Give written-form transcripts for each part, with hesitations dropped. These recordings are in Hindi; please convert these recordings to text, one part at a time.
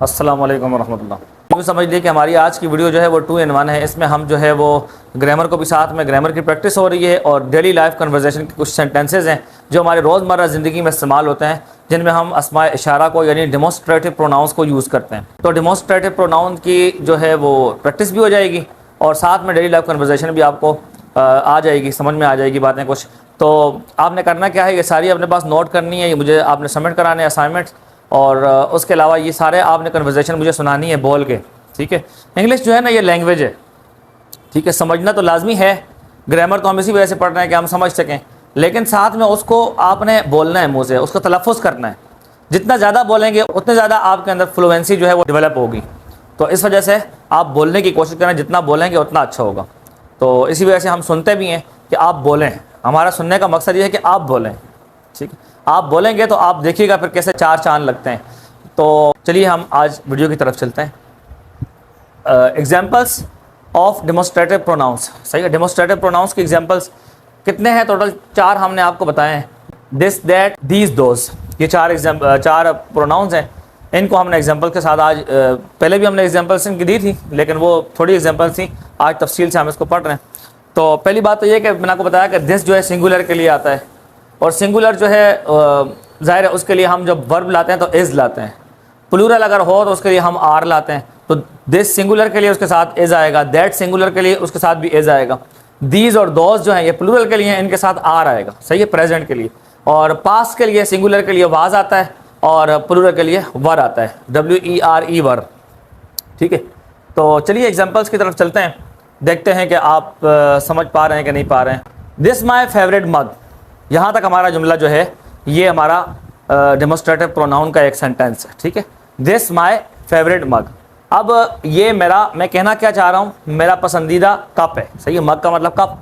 अस्सलाम वालेकुम रहमतुल्लाह। यूँ समझ लीजिए कि हमारी आज की वीडियो जो है वो 2 in 1 है। इसमें हम जो है वो ग्रामर को भी साथ में, ग्रामर की प्रैक्टिस हो रही है और डेली लाइफ कन्वर्सेशन के कुछ सेंटेंसेस हैं जो हमारे रोज़मर्रा ज़िंदगी में इस्तेमाल होते हैं, जिनमें हम अस्माए इशारा को यानी डेमोस्ट्रेटिव प्रोनाउंस को यूज़ करते हैं। तो डेमोस्ट्रेटिव प्रोनाउन की जो है वो प्रैक्टिस भी हो जाएगी और साथ में डेली लाइफ कन्वर्सेशन भी आपको आ जाएगी, समझ में आ जाएगी बातें कुछ। तो आपने करना क्या है, ये सारी अपने पास नोट करनी है, ये मुझे आपने सबमिट कराने हैं असाइनमेंट्स, और उसके अलावा ये सारे आपने कन्वर्सेशन मुझे सुनानी है बोल के, ठीक है। इंग्लिश जो है ना ये लैंग्वेज है, ठीक है, समझना तो लाजमी है। ग्रामर तो हम इसी वजह से पढ़ रहे हैं कि हम समझ सकें, लेकिन साथ में उसको आपने बोलना है, मुँह से उसको तलफ़्फ़ुज़ करना है। जितना ज़्यादा बोलेंगे उतने ज़्यादा आपके अंदर फ्लुएंसी जो है वो डेवलप होगी। तो इस वजह से आप बोलने की कोशिश करें, जितना बोलेंगे उतना अच्छा होगा। तो इसी वजह से हम सुनते भी हैं कि आप बोलें, हमारा सुनने का मकसद ये है कि आप बोलें, ठीक है। आप बोलेंगे तो आप देखिएगा फिर कैसे 4 चांद लगते हैं। तो चलिए हम आज वीडियो की तरफ चलते हैं। एग्जाम्पल्स ऑफ डेमोस्ट्रेटिव प्रोनाउंस, सही है। डेमोस्ट्रेटिव प्रोनाउंस की एग्जाम्पल्स कितने हैं? टोटल 4 हमने आपको बताए हैं। दिस, दैट, दीज, दोज, ये 4 प्रोनाउंस हैं। इनको हमने एग्जाम्पल के साथ आज पहले भी हमने एग्जाम्पल्स इनकी दी थी, लेकिन वो थोड़ी एग्जाम्पल्स थी, आज तफसील से हम इसको पढ़ रहे हैं। तो पहली बात तो ये कि मैंने आपको बताया कि दिस जो है सिंगुलर के लिए आता है, और सिंगुलर जो है ज़ाहिर है उसके लिए हम जब वर्ब लाते हैं तो इज़ लाते हैं। प्लूरल अगर हो तो उसके लिए हम आर लाते हैं। तो दिस सिंगुलर के लिए उसके साथ इज़ आएगा, दैट सिंगुलर के लिए उसके साथ भी इज़ आएगा। दीज और दोज जो हैं ये प्लूरल के लिए, इनके साथ आर आएगा, सही है, प्रेजेंट के लिए। और पास्ट के लिए सिंगुलर के लिए वाज आता है और प्लूरल के लिए वर आता है, WERE, वर, ठीक है। तो चलिए एग्जाम्पल्स की तरफ चलते हैं, देखते हैं कि आप समझ पा रहे हैं कि नहीं पा रहे हैं। दिस माई फेवरेट मग, यहाँ तक हमारा जुमला जो है ये हमारा डेमोस्ट्रेटिव प्रोनाउन का एक सेंटेंस है, ठीक है। दिस माई फेवरेट मग। अब ये मेरा, मैं कहना क्या चाह रहा हूँ, मेरा पसंदीदा कप है, सही है। मग का मतलब कप।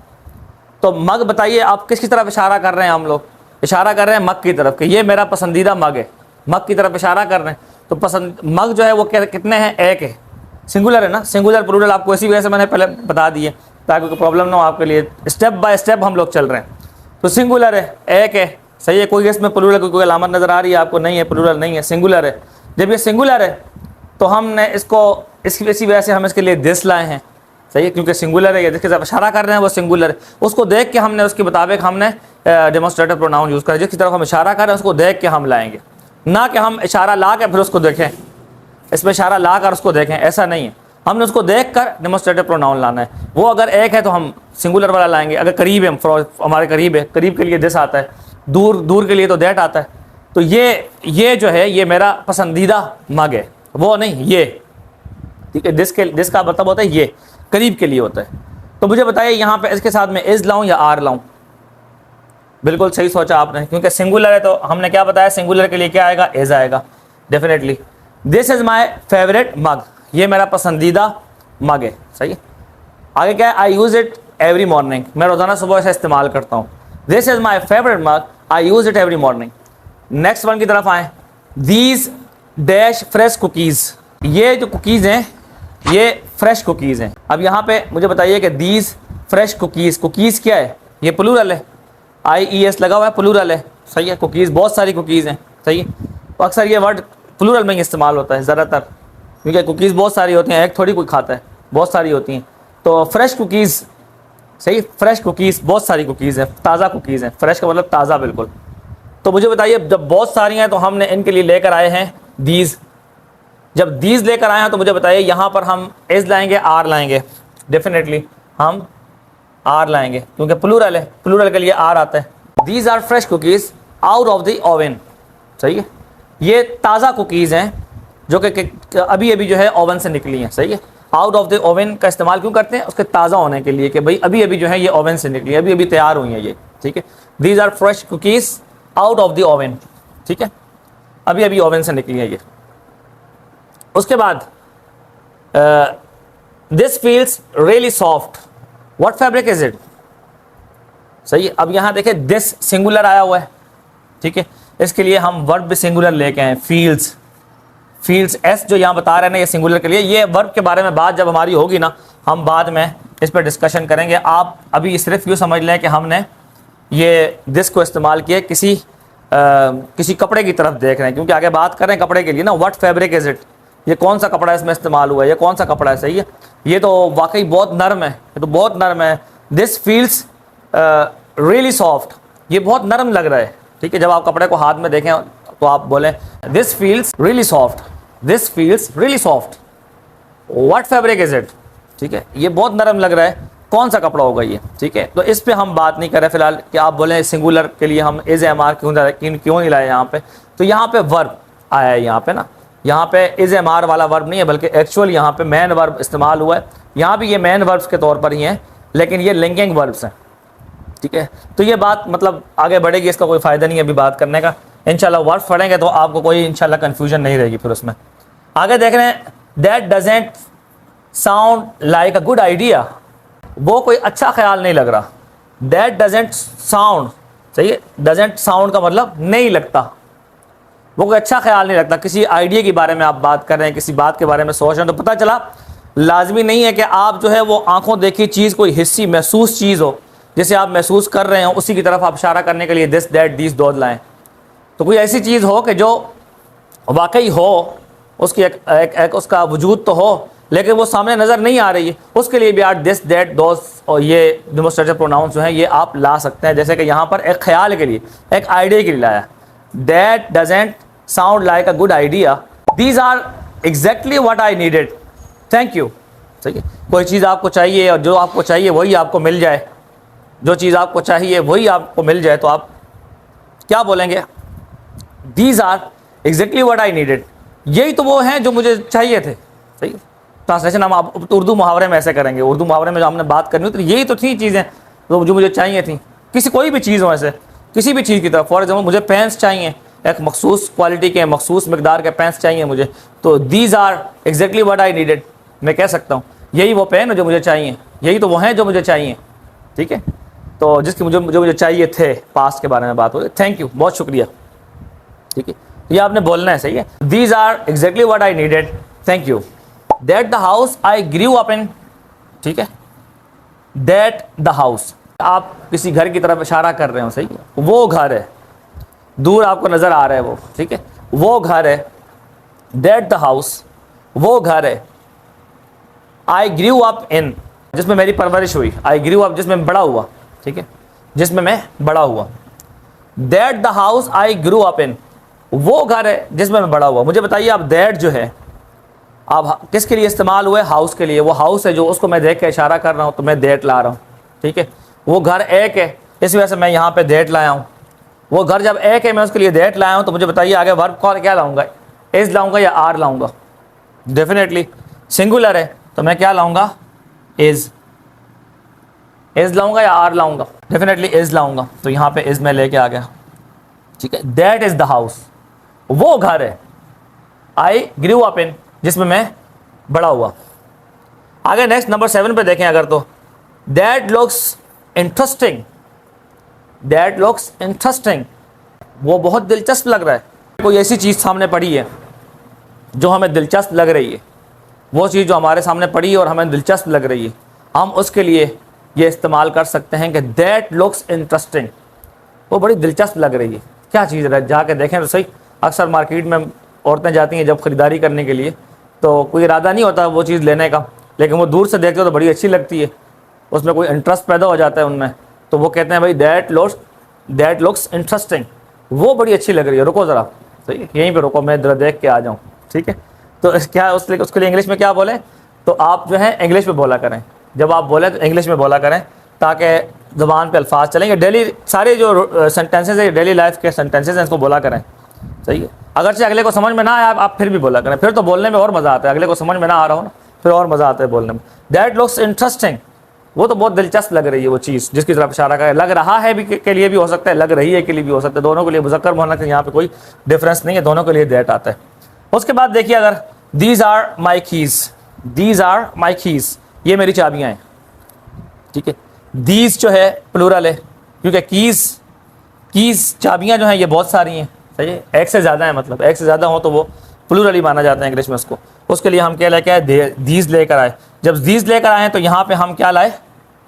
तो मग बताइए आप किसकी तरफ इशारा कर रहे हैं? हम लोग इशारा कर रहे हैं मग की तरफ कि ये मेरा पसंदीदा मग है, मग की तरफ इशारा कर रहे हैं। तो पसंद मग जो है वो कितने हैं? एक है, सिंगुलर है ना। सिंगुलर प्लूरल आपको इसी वजह से मैंने पहले बता दिए ताकि कोई प्रॉब्लम ना हो आपके लिए। स्टेप बाय स्टेप हम लोग चल रहे हैं। तो सिंगुलर है, एक है, सही है। कोई इसमें प्लूरल कोई अलामत नज़र आ रही है आपको? नहीं है, प्लूरल नहीं है, सिंगुलर है। जब ये सिंगुलर है तो हमने इसको इसी वजह से हम इसके लिए दिस लाए हैं, सही है, क्योंकि सिंगुलर है, ये जिसके साथ इशारा कर रहे हैं वो सिंगुलर है। उसको देख के हमने उसके मुताबिक हमने डेमोस्ट्रेटिव प्रोनाउन यूज़ करें। जिसकी तरफ हम इशारा कर रहे हैं उसको देख के हम लाएंगे, ना कि हम इशारा ला के फिर उसको देखें, इसमें इशारा ला कर उसको देखें, ऐसा नहीं है। हमने उसको देख कर डेमोस्ट्रेटिव प्रोनाउन लाना है। वो अगर एक है तो हम सिंगुलर वाला लाएंगे, अगर करीब है, हमारे करीब है, करीब के लिए दिस आता है, दूर दूर के लिए तो दैट आता है। तो ये जो है ये मेरा पसंदीदा मग है, वो नहीं ये, ठीक है। दिस का मतलब होता है ये, करीब के लिए होता है। तो मुझे बताइए यहाँ पे इसके साथ में इज़ लाऊं या आर लाऊं? बिल्कुल सही सोचा आपने, क्योंकि सिंगुलर है तो हमने क्या बताया, सिंगुलर के लिए क्या आएगा? इज़ आएगा definitely. This is my favourite mug, ये मेरा पसंदीदा मग है, सही है। आगे क्या है? आई यूज़ इट एवरी मॉर्निंग, मैं रोज़ाना सुबह इसे इस्तेमाल करता हूँ। This is my favourite mug, I use it every morning. Next one की तरफ आएँ। दीज डैश फ्रेश कुकीज़, ये जो कुकीज़ हैं ये फ्रेश कुकीज़ हैं। अब यहाँ पे मुझे बताइए कि दीज फ्रेश कुकीज़, कुकीज़ क्या है? ये प्लूरल है, IES लगा हुआ है, प्लूरल है, सही है। कुकीज़ बहुत सारी कुकीज़ हैं, सही है। तो अक्सर ये वर्ड प्लूरल में ही इस्तेमाल होता है ज़्यादातर, क्योंकि कुकीज़ बहुत सारी होती हैं, एक थोड़ी कोई खाता है, बहुत सारी होती हैं। तो फ्रेश कुकीज़, सही, फ्रेश कुकीज़, बहुत सारी कुकीज़ हैं, ताज़ा कुकीज़ हैं। फ्रेश का मतलब ताज़ा, बिल्कुल। तो मुझे बताइए जब बहुत सारी हैं तो हमने इनके लिए लेकर आए हैं दीज। जब दीज लेकर आए हैं तो मुझे बताइए यहाँ पर हम इज़ लाएंगे, आर लाएंगे? डेफिनेटली हम आर लाएंगे, क्योंकि प्लूरल है, प्लूरल के लिए आर आता है। These are fresh cookies out of the oven, सही है। ये ताज़ा कुकीज़ हैं जो कि अभी अभी जो है ओवन से निकली हैं, सही है। आउट ऑफ द ओवन का इस्तेमाल क्यों करते हैं? उसके ताज़ा होने के लिए कि भाई अभी अभी जो है ये ओवन से निकली है, अभी अभी तैयार हुई हैं ये, ठीक है। These are fresh cookies out of the oven, ठीक है, अभी अभी ओवन से निकली है ये। उसके बाद this feels really soft, what fabric is it, सही है। अब यहाँ देखिए दिस सिंगुलर आया हुआ है, ठीक है। इसके लिए हम वर्ब भी सिंगुलर लेके आए, फील्स, फील्स एस जो यहाँ बता रहे हैं ना ये सिंगुलर के लिए। ये वर्ब के बारे में बात जब हमारी होगी ना, हम बाद में इस पर डिस्कशन करेंगे। आप अभी सिर्फ यूँ समझ लें कि हमने ये दिस को इस्तेमाल किया किसी कपड़े की तरफ देख रहे हैं, क्योंकि आगे बात कर रहे हैं कपड़े के लिए ना। व्हाट फैब्रिक इज इट, ये कौन सा कपड़ा इसमें इस्तेमाल हुआ है, ये कौन सा कपड़ा है, सही है। ये तो वाकई बहुत नरम है, ये तो बहुत नरम है। दिस फील्स रियली सॉफ्ट, ये बहुत नरम लग रहा है, ठीक है। जब आप कपड़े को हाथ में देखें तो आप बोलें this feels really soft, this feels really soft, what fabric is it, ठीक है। ये बहुत नरम लग रहा है, कौन सा कपड़ा होगा ये, ठीक है। तो इस पे हम बात नहीं कर रहे फिलहाल कि आप बोलें सिंगुलर के लिए हम इज एम आर क्यों नहीं लाए यहाँ पे। तो यहाँ पे वर्ब आया है, यहाँ पे ना, यहाँ पे इज एम आर वाला वर्ब नहीं है, बल्कि एक्चुअल यहाँ पे मैन वर्ब इस्तेमाल हुआ है। यहाँ भी ये मैन वर्ब्स के तौर पर ही हैं, लेकिन ये लिंकिंग वर्ब्स हैं, ठीक है। तो ये बात मतलब आगे बढ़ेगी, इसका कोई फ़ायदा नहीं है अभी बात करने का। इंशाल्लाह वर्ड्स पढ़ेंगे तो आपको कोई इंशाल्लाह कन्फ्यूजन नहीं रहेगी फिर उसमें। आगे देख रहे हैं, that doesn't sound like a good idea, वो कोई अच्छा ख्याल नहीं लग रहा। दैट डजेंट साउंड, सही है, डजेंट साउंड का मतलब नहीं लगता, वो कोई अच्छा ख्याल नहीं लगता। किसी आइडिया के बारे में आप बात कर रहे हैं, किसी बात के बारे में सोच रहे हैं, तो पता चला लाजमी नहीं है कि आप जो है वो आंखों देखी चीज़ कोई हिस्सी महसूस चीज़ हो, जिसे आप महसूस कर रहे हो उसी की तरफ आप इशारा करने के लिए दिस दैट दीस दोज लाएँ। तो कोई ऐसी चीज़ हो कि जो वाकई हो, उसकी एक उसका वजूद तो हो, लेकिन वो सामने नज़र नहीं आ रही है, उसके लिए भी आप दिस दैट दोज और ये डेमोस्ट्रेटिव प्रोनाउंस जो हैं ये आप ला सकते हैं। जैसे कि यहाँ पर एक ख्याल के लिए, एक आइडिया के लिए लाया, that doesn't sound like a good idea, these are exactly what I needed, thank you, सही है। कोई चीज़ आपको चाहिए और जो आपको चाहिए वही आपको मिल जाए, जो चीज़ आपको चाहिए वही आपको मिल जाए, तो आप क्या बोलेंगे, these are exactly what I needed, यही तो वो हैं जो मुझे चाहिए थे, सही है। ट्रांसलेशन हम आप तो उर्दू मुहावरे में ऐसे करेंगे, उर्दू मुहावरे में जो हमने बात करनी होती, तो यही तो थी चीज़ें जो मुझे चाहिए थी, किसी कोई भी चीज़ हो, ऐसे किसी भी चीज़ की तरफ। फॉर एग्जाम्पल मुझे पेंस चाहिए, एक मखसूस क्वालिटी के मखसूस मकदार के पेंस चाहिए मुझे, तो these are exactly what I needed, मैं कह सकता हूँ यही वो पेन है जो मुझे चाहिए, यही तो वो हैं जो मुझे चाहिए, ठीक है। तो जिसकी मुझे चाहिए थे, पास्ट के बारे में बात हो रही, थैंक यू, बहुत शुक्रिया, ठीक है। ये आपने बोलना है, सही है। These are exactly what I needed, thank you. That the house I grew up in, ठीक है, दैट द हाउस, आप किसी घर की तरफ इशारा कर रहे हो, सही है, वो घर है, दूर आपको नज़र आ रहा है वो, ठीक है, वो घर है। दैट द हाउस, वो घर है। आई ग्रू अप इन, जिसमें मेरी परवरिश हुई, आई ग्रू अप जिसमें बड़ा हुआ, ठीक है, जिसमें मैं बड़ा हुआ। That the house I grew up इन, वो घर है जिसमें मैं बड़ा हुआ। मुझे बताइए आप, दैट जो है आप किसके लिए इस्तेमाल हुआ है, हाउस के लिए। वो हाउस है जो उसको मैं देख के इशारा कर रहा हूँ, तो मैं दैट ला रहा हूँ, ठीक है। वो घर एक है, इस वजह से मैं यहाँ पे दैट लाया हूँ। वो घर जब एक है, मैं उसके लिए दैट लाया हूँ, तो मुझे बताइए आगे वर्ब कौन क्या लाऊंगा, इज लाऊंगा या आर लाऊंगा। डेफिनेटली सिंगुलर है तो मैं क्या लाऊंगा, इज लाऊंगा या आर लाऊंगा, डेफिनेटली इज लाऊंगा। तो यहाँ पे इज मैं लेके आ गया, ठीक है। दैट इज द हाउस, वो घर है। आई ग्रू अप इन, जिसमें मैं बड़ा हुआ। आगे नेक्स्ट नंबर 7 पे देखें अगर, तो that looks interesting, that looks interesting, वो बहुत दिलचस्प लग रहा है। कोई ऐसी चीज़ सामने पड़ी है जो हमें दिलचस्प लग रही है, वो चीज़ जो हमारे सामने पड़ी है और हमें दिलचस्प लग रही है, हम उसके लिए ये इस्तेमाल कर सकते हैं कि दैट लुक्स इंटरेस्टिंग, वो बड़ी दिलचस्प लग रही है। क्या चीज़ है, जाके देखें तो सही। अक्सर मार्केट में औरतें जाती हैं जब ख़रीदारी करने के लिए, तो कोई इरादा नहीं होता वो चीज़ लेने का, लेकिन वो दूर से देखते हो तो बड़ी अच्छी लगती है, उसमें कोई इंटरेस्ट पैदा हो जाता है उनमें, तो वो कहते हैं भाई दैट लुक्स इंटरेस्टिंग, वो बड़ी अच्छी लग रही है, रुको ज़रा, सही है, यहीं पे रुको, मैं ज़रा देख के आ जाऊँ, ठीक है। तो क्या उसके लिए इंग्लिश में क्या बोले, तो आप जो है इंग्लिश में बोला करें, जब आप बोले तो इंग्लिश में बोला करें, ताकि ज़बान पे अल्फाज चलेंगे। डेली सारे जो सेंटेंसेज है, डेली लाइफ के सेंटेंसेज हैं, इसको बोला करें, सही है। अगरचे अगले को समझ में ना आए आप फिर भी बोला करें, फिर तो बोलने में और मज़ा आता है। अगले को समझ में ना आ रहा हो ना, फिर और मज़ा आता है बोलने में। दैट लुक्स इंटरेस्टिंग, वो तो बहुत दिलचस्प लग रही है वो चीज़ जिसकी तरफ इशारा करें। लग रहा है भी के लिए भी हो सकता है, लग रही है के लिए भी हो सकता है, दोनों के लिए मुज़क्कर मुअन्नस यहाँ पे कोई डिफरेंस नहीं है, दोनों के लिए दैट आता है। उसके बाद देखिए, अगर these are my keys, these are my keys, ये मेरी चाबियाँ हैं, ठीक है। दीज जो है प्लूरल है, क्योंकि कीज़ चाबियाँ जो हैं ये बहुत सारी हैं, सही है, एक से ज़्यादा है, मतलब एक से ज़्यादा हो तो वो प्लूरल ही माना जाता है इंग्लिश में उसको। उसके लिए हम क्या लेके आए, दीज लेकर आए। जब दीज लेकर आए तो यहाँ पे हम क्या लाए,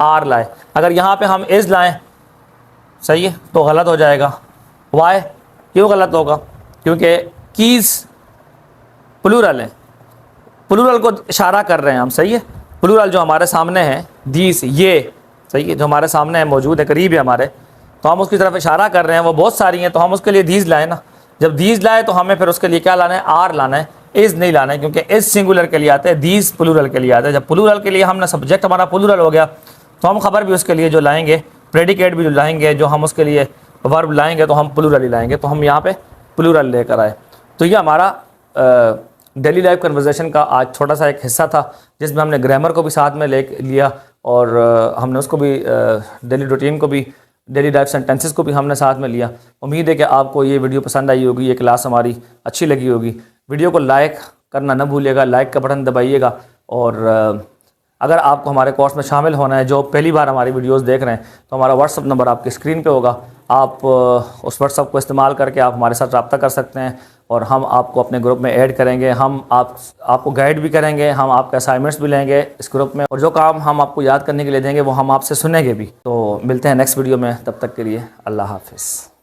आर लाए। अगर यहाँ पे हम इज़ लाएँ, सही है, तो गलत हो जाएगा। वाई, क्यों गलत होगा, क्योंकि कीज़ प्लूरल है, प्लूरल को इशारा कर रहे हैं हम, सही है। प्लूरल जो हमारे सामने है, दीस, ये, सही है, जो हमारे सामने है, मौजूद है, करीब है हमारे, तो हम उसकी तरफ इशारा कर रहे हैं, वो बहुत सारी हैं, तो हम उसके लिए दीज लाए ना। जब दीज लाए तो हमें फिर उसके लिए क्या लाना है, आर लाना है, इज़ नहीं लाना है, क्योंकि इज़ सिंगुलर के लिए आता है, दीज प्लूरल के लिए आता है। जब प्लूरल के लिए हमने सब्जेक्ट हमारा प्लूरल हो गया तो हम खबर भी उसके लिए जो लाएंगे, प्रेडिकेट भी जो लाएंगे, जो हम उसके लिए वर्ब लाएंगे तो हम प्लूरल ही लाएंगे। तो हम यहाँ पे प्लूरल लेकर आए। तो ये हमारा डेली लाइफ कन्वर्सेशन का आज छोटा सा एक हिस्सा था, जिसमें हमने ग्रामर को भी साथ में ले लिया और हमने उसको भी डेली रूटीन को भी, डेली लाइफ सेंटेंसेस को भी हमने साथ में लिया। उम्मीद है कि आपको ये वीडियो पसंद आई होगी, ये क्लास हमारी अच्छी लगी होगी। वीडियो को लाइक करना न भूलिएगा, लाइक का बटन दबाइएगा। और अगर आपको हमारे कोर्स में शामिल होना है, जो पहली बार हमारी वीडियोस देख रहे हैं, तो हमारा व्हाट्सअप नंबर आपकी स्क्रीन पे होगा। आप उस व्हाट्सअप को इस्तेमाल करके आप हमारे साथ रब्ता कर सकते हैं और हम आपको अपने ग्रुप में ऐड करेंगे। हम आपको गाइड भी करेंगे, हम आपके असाइनमेंट्स भी लेंगे इस ग्रुप में, और जो काम हम आपको याद करने के लिए देंगे वो हम आपसे सुनेंगे भी। तो मिलते हैं नेक्स्ट वीडियो में, तब तक के लिए अल्लाह हाफिज़।